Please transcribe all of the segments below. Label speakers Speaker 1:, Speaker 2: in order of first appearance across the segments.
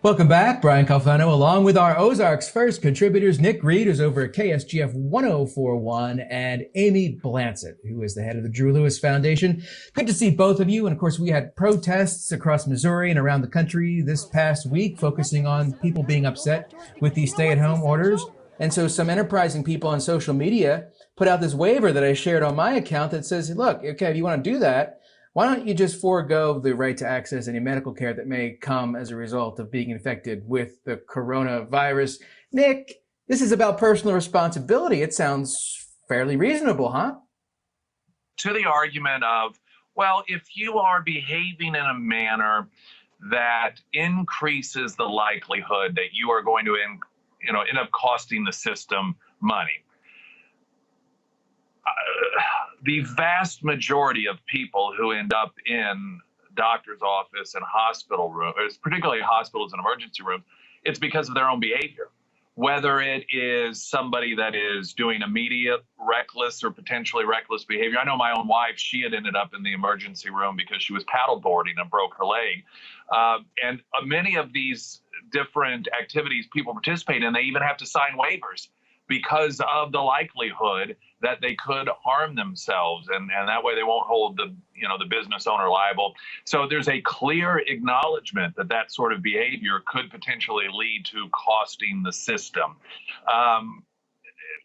Speaker 1: Welcome back. Brian Calfano along with our Ozarks First contributors, Nick Reed, who's over at KSGF 1041, and Amy Blancett, who is the head of the Drew Lewis Foundation. Good to see both of you. And of course, we had protests across Missouri and around the country this past week, focusing on people being upset with these stay-at-home orders. And so some enterprising people on social media put out this waiver that I shared on my account that says, look, okay, if you want to do that, why don't you just forego the right to access any medical care that may come as a result of being infected with the coronavirus? Nick, this is about personal responsibility. It sounds fairly reasonable, huh?
Speaker 2: To the argument of, well, if you are behaving in a manner that increases the likelihood that you are going to end up costing the system money. The vast majority of people who end up in doctor's office and hospital rooms, particularly hospitals and emergency rooms, it's because of their own behavior. Whether it is somebody that is doing immediate reckless or potentially reckless behavior. I know my own wife, she had ended up in the emergency room because she was paddleboarding and broke her leg. And many of these different activities people participate in, they even have to sign waivers because of the likelihood that they could harm themselves, and that way they won't hold the business owner liable. So there's a clear acknowledgement that that sort of behavior could potentially lead to costing the system.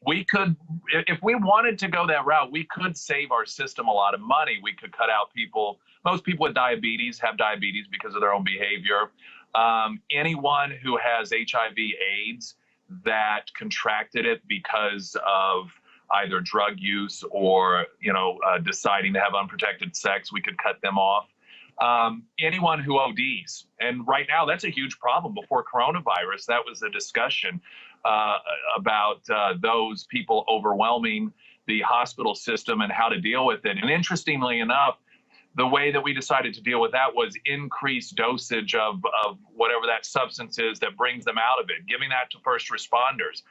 Speaker 2: We could, if we wanted to go that route, we could save our system a lot of money. We could cut out people. Most people with diabetes have diabetes because of their own behavior. Anyone who has HIV/AIDS that contracted it because of either drug use or deciding to have unprotected sex, we could cut them off. Anyone who ODs, and right now that's a huge problem. Before coronavirus, that was a discussion about those people overwhelming the hospital system and how to deal with it. And interestingly enough, the way that we decided to deal with that was increased dosage of whatever that substance is that brings them out of it, giving that to first responders,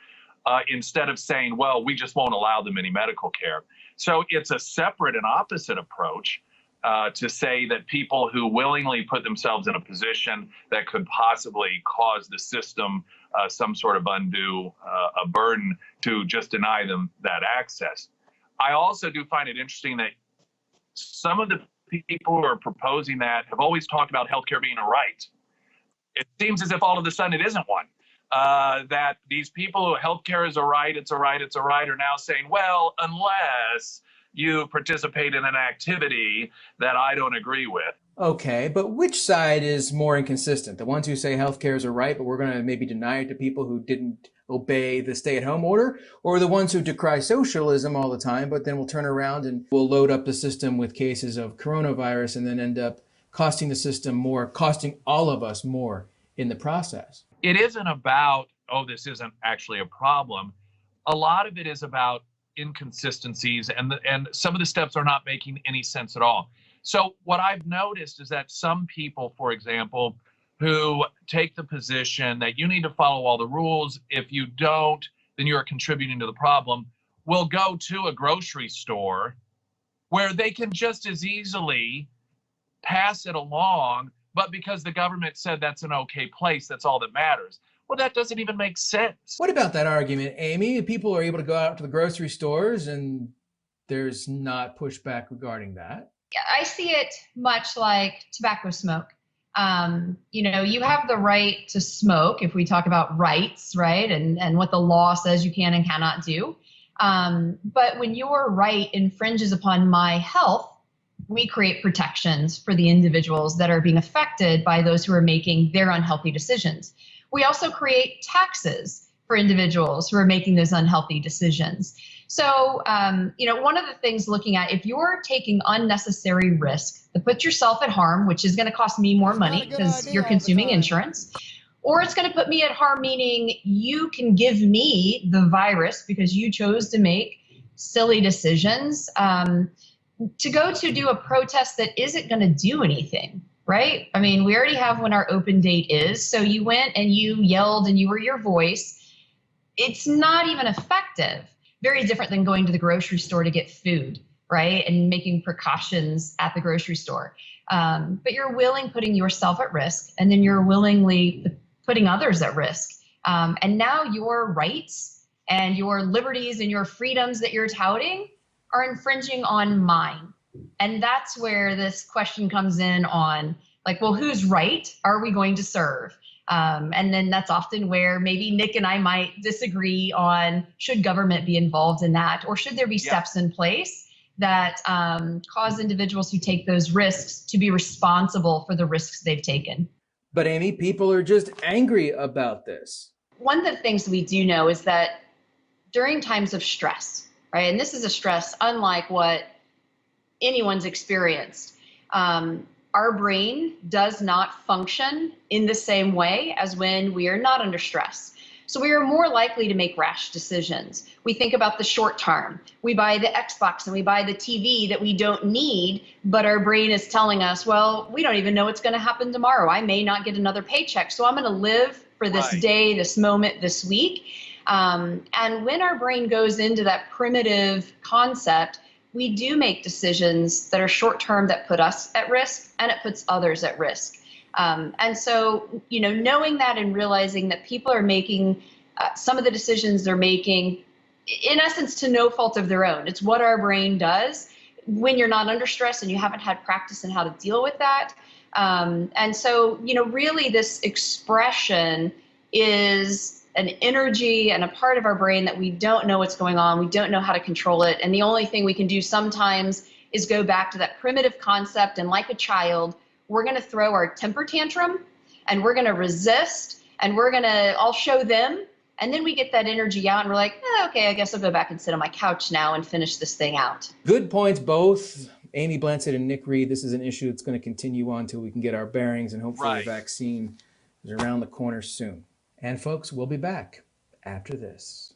Speaker 2: instead of saying, well, we just won't allow them any medical care. So it's a separate and opposite approach to say that people who willingly put themselves in a position that could possibly cause the system some sort of undue a burden, to just deny them that access. I also do find it interesting that some of the people who are proposing that have always talked about healthcare being a right. It seems as if all of a sudden it isn't one. That these people who healthcare is a right, it's a right, it's a right, are now saying, well, unless you participate in an activity that I don't agree with.
Speaker 1: Okay, but which side is more inconsistent? The ones who say healthcare is a right, but we're going to maybe deny it to people who didn't obey the stay-at-home order, or the ones who decry socialism all the time, but then will turn around and will load up the system with cases of coronavirus and then end up costing the system more, costing all of us more in the process?
Speaker 2: It isn't about, oh, this isn't actually a problem. A lot of it is about inconsistencies, and some of the steps are not making any sense at all. So what I've noticed is that some people, for example, who take the position that you need to follow all the rules. If you don't, then you're contributing to the problem, will go to a grocery store where they can just as easily pass it along, but because the government said that's an okay place, that's all that matters. Well, that doesn't even make sense.
Speaker 1: What about that argument, Amy? People are able to go out to the grocery stores and there's not pushback regarding that.
Speaker 3: I see it much like tobacco smoke. You have the right to smoke if we talk about rights, right? And what the law says you can and cannot do. But when your right infringes upon my health, we create protections for the individuals that are being affected by those who are making their unhealthy decisions. We also create taxes for individuals who are making those unhealthy decisions. So, one of the things looking at, if you're taking unnecessary risk that puts yourself at harm, which is going to cost me more money because you're consuming insurance, or it's going to put me at harm, meaning you can give me the virus because you chose to make silly decisions, to go to do a protest that isn't going to do anything, right? I mean, we already have when our open date is. So you went and you yelled and you were your voice. It's not even effective. Very different than going to the grocery store to get food, right? And making precautions at the grocery store. But you're putting yourself at risk, and then you're willingly putting others at risk. And now your rights and your liberties and your freedoms that you're touting are infringing on mine. And that's where this question comes in on, like, well, whose right are we going to serve? And then that's often where maybe Nick and I might disagree on, should government be involved in that, or should there be steps in place that cause individuals who take those risks to be responsible for the risks they've taken.
Speaker 1: But Amy, people are just angry about this.
Speaker 3: One of the things we do know is that during times of stress, right, and this is a stress unlike what anyone's experienced, our brain does not function in the same way as when we are not under stress. So we are more likely to make rash decisions. We think about the short term. We buy the Xbox and we buy the TV that we don't need, but our brain is telling us, well, we don't even know what's going to happen tomorrow. I may not get another paycheck, so I'm going to live for this day, this moment, this week. And when our brain goes into that primitive concept, we do make decisions that are short term that put us at risk, and it puts others at risk. And so, knowing that and realizing that people are making some of the decisions they're making, in essence, to no fault of their own. It's what our brain does when you're not under stress and you haven't had practice in how to deal with that. And so, really this expression is an energy and a part of our brain that we don't know what's going on. We don't know how to control it. And the only thing we can do sometimes is go back to that primitive concept. And like a child, we're going to throw our temper tantrum and we're going to resist and I'll show them. And then we get that energy out and we're like, okay, I guess I'll go back and sit on my couch now and finish this thing out.
Speaker 1: Good points, both. Amy Blancett and Nick Reed. This is an issue that's going to continue on until we can get our bearings, and hopefully the vaccine is around the corner soon. And folks, we'll be back after this.